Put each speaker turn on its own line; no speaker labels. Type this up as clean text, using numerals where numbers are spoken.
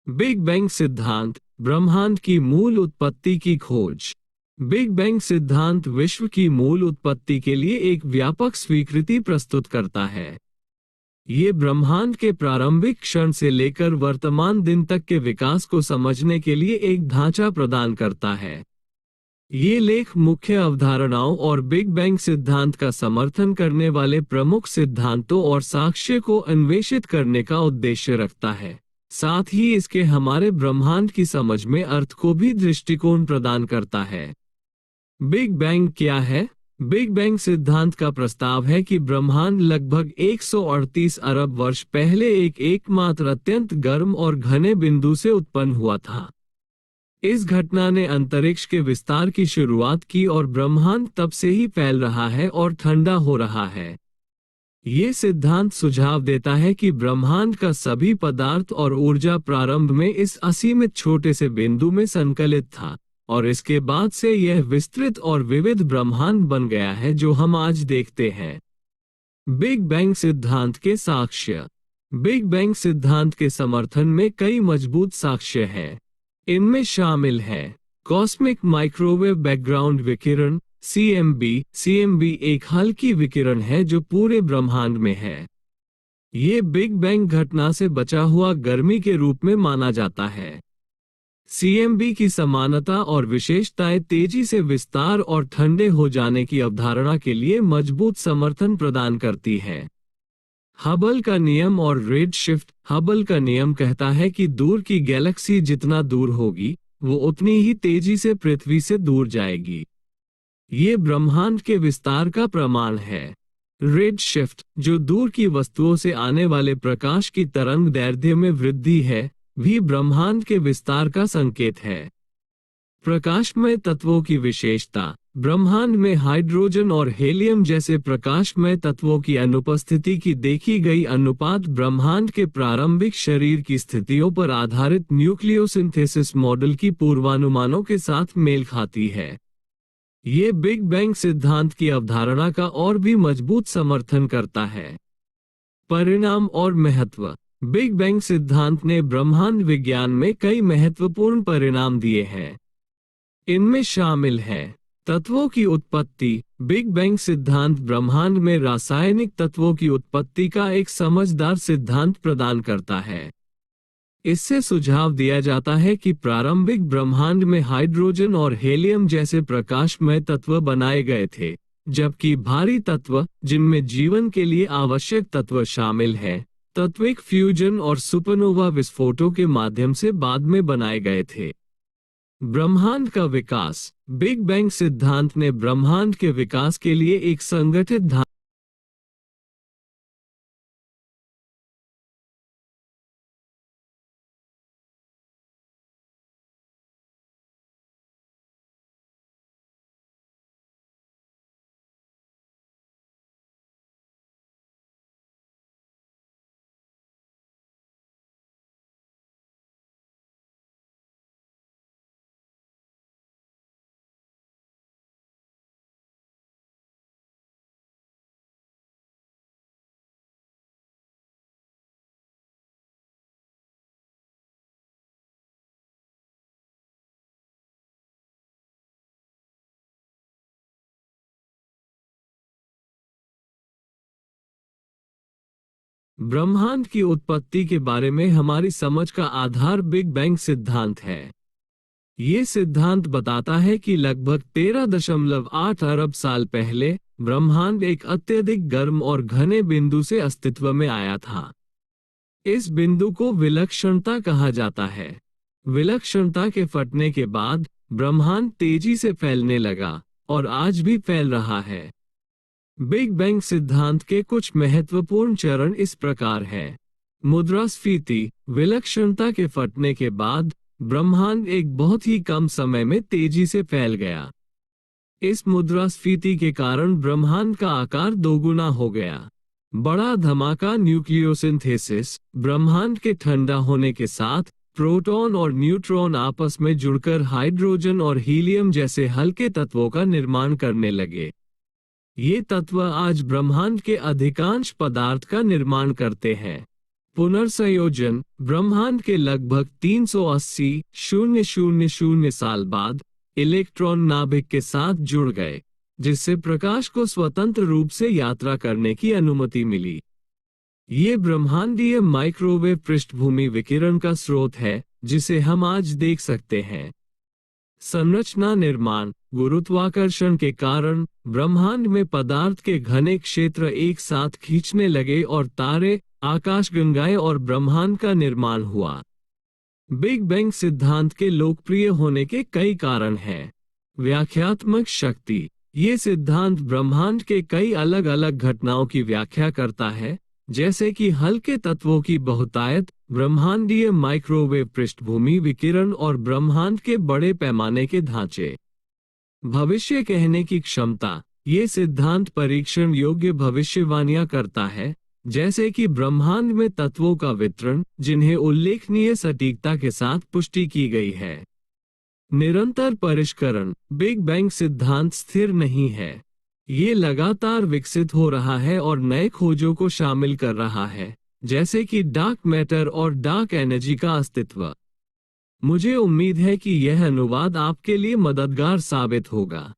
Big bang सिद्धांत, ब्रह्मांड की मूल उत्पत्ति की खोज। बिग बैंग सिद्धांत विश्व की मूल उत्पत्ति के लिए एक व्यापक स्वीकृति प्रस्तुत करता है। ये ब्रह्मांड के प्रारंभिक क्षण से लेकर वर्तमान दिन तक के विकास को समझने के लिए एक ढांचा प्रदान करता है। ये लेख मुख्य अवधारणाओं और बिग बैंग सिद्धांत का समर्थन करने वाले प्रमुख सिद्धांतों और साक्ष्य को अन्वेषित करने का उद्देश्य रखता है। साथ ही इसके हमारे ब्रह्मांड की समझ में अर्थ को भी दृष्टिकोण प्रदान करता है। बिग बैंग क्या है? बिग बैंग सिद्धांत का प्रस्ताव है कि ब्रह्मांड लगभग 138 अरब वर्ष पहले एक एकमात्र अत्यंत गर्म और घने बिंदु से उत्पन्न हुआ था। इस घटना ने अंतरिक्ष के विस्तार की शुरुआत की और ब्रह्मांड तब से ही फैल रहा है और ठंडा हो रहा है। ये सिद्धांत सुझाव देता है कि ब्रह्मांड का सभी पदार्थ और ऊर्जा प्रारंभ में इस असीमित छोटे से बिंदु में संकलित था, और इसके बाद से यह विस्तृत और विविध ब्रह्मांड बन गया है जो हम आज देखते हैं। बिग बैंग सिद्धांत के साक्ष्य। बिग बैंग सिद्धांत के समर्थन में कई मजबूत साक्ष्य हैं। इनमें शामिल है कॉस्मिक माइक्रोवेव बैकग्राउंड विकिरण CMB एक हल्की विकिरण है जो पूरे ब्रह्मांड में है। ये बिग बैंग घटना से बचा हुआ गर्मी के रूप में माना जाता है। CMB की समानता और विशेषताएं तेजी से विस्तार और ठंडे हो जाने की अवधारणा के लिए मजबूत समर्थन प्रदान करती है। हबल का नियम और रेड शिफ्ट। हबल का नियम कहता है कि दूर की गैलेक्सी जितना दूर होगी, वो उतनी ही तेजी से पृथ्वी से दूर जाएगी। ये ब्रह्मांड के विस्तार का प्रमाण है। रेड शिफ्ट, जो दूर की वस्तुओं से आने वाले प्रकाश की तरंग दैर्ध्य में वृद्धि है, भी ब्रह्मांड के विस्तार का संकेत है। प्रकाशमय तत्वों की विशेषता। ब्रह्मांड में हाइड्रोजन और हेलियम जैसे प्रकाशमय तत्वों की अनुपस्थिति की देखी गई अनुपात ब्रह्मांड के प्रारंभिक शरीर की स्थितियों पर आधारित न्यूक्लियोसिंथेसिस मॉडल की पूर्वानुमानों के साथ मेल खाती है। ये बिग बैंग सिद्धांत की अवधारणा का और भी मजबूत समर्थन करता है। परिणाम और महत्व। बिग बैंग सिद्धांत ने ब्रह्मांड विज्ञान में कई महत्वपूर्ण परिणाम दिए हैं। इनमें शामिल है तत्वों की उत्पत्ति। बिग बैंग सिद्धांत ब्रह्मांड में रासायनिक तत्वों की उत्पत्ति का एक समझदार सिद्धांत प्रदान करता है। इससे सुझाव दिया जाता है कि प्रारंभिक ब्रह्मांड में हाइड्रोजन और हेलियम जैसे प्रकाशमय तत्व बनाए गए थे, जबकि भारी तत्व, जिनमें जीवन के लिए आवश्यक तत्व शामिल हैं, तत्विक फ्यूजन और सुपरनोवा विस्फोटों के माध्यम से बाद में बनाए गए थे। ब्रह्मांड का विकास। बिग बैंग सिद्धांत ने ब्रह्मांड के विकास के लिए एक संगठित ब्रह्मांड की उत्पत्ति के बारे में हमारी समझ का आधार बिग बैंग सिद्धांत है। ये सिद्धांत बताता है कि लगभग 13.8 अरब साल पहले ब्रह्मांड एक अत्यधिक गर्म और घने बिंदु से अस्तित्व में आया था। इस बिंदु को विलक्षणता कहा जाता है। विलक्षणता के फटने के बाद ब्रह्मांड तेजी से फैलने लगा और आज भी फैल रहा है। बिग बैंग सिद्धांत के कुछ महत्वपूर्ण चरण इस प्रकार हैं। मुद्रास्फीति। विलक्षणता के फटने के बाद ब्रह्मांड एक बहुत ही कम समय में तेजी से फैल गया। इस मुद्रास्फीति के कारण ब्रह्मांड का आकार दोगुना हो गया। बड़ा धमाका न्यूक्लियोसिंथेसिस। ब्रह्मांड के ठंडा होने के साथ प्रोटॉन और न्यूट्रॉन आपस में जुड़कर हाइड्रोजन और हीलियम जैसे हल्के तत्वों का निर्माण करने लगे। ये तत्व आज ब्रह्मांड के अधिकांश पदार्थ का निर्माण करते हैं। पुनर्संयोजन, ब्रह्मांड के लगभग 380,000 साल बाद इलेक्ट्रॉन नाभिक के साथ जुड़ गए, जिससे प्रकाश को स्वतंत्र रूप से यात्रा करने की अनुमति मिली। ये ब्रह्मांडीय माइक्रोवेव पृष्ठभूमि विकिरण का स्रोत है, जिसे हम आज देख सकते हैं। संरचना निर्माण, गुरुत्वाकर्षण के कारण ब्रह्मांड में पदार्थ के घने क्षेत्र एक साथ खींचने लगे और तारे, आकाशगंगाएं और ब्रह्मांड का निर्माण हुआ। बिग बैंग सिद्धांत के लोकप्रिय होने के कई कारण हैं। व्याख्यात्मक शक्ति, ये सिद्धांत ब्रह्मांड के कई अलग अलग घटनाओं की व्याख्या करता है, जैसे कि हल्के तत्वों की बहुतायत, ब्रह्मांडीय माइक्रोवेव पृष्ठभूमि विकिरण और ब्रह्मांड के बड़े पैमाने के ढांचे। भविष्य कहने की क्षमता, ये सिद्धांत परीक्षण योग्य भविष्यवाणियां करता है, जैसे कि ब्रह्मांड में तत्वों का वितरण, जिन्हें उल्लेखनीय सटीकता के साथ पुष्टि की गई है। निरंतर परिष्करण, बिग बैंग सिद्धांत स्थिर नहीं है। ये लगातार विकसित हो रहा है और नए खोजों को शामिल कर रहा है, जैसे कि डार्क मैटर और डार्क एनर्जी का अस्तित्व। मुझे उम्मीद है कि यह अनुवाद आपके लिए मददगार साबित होगा।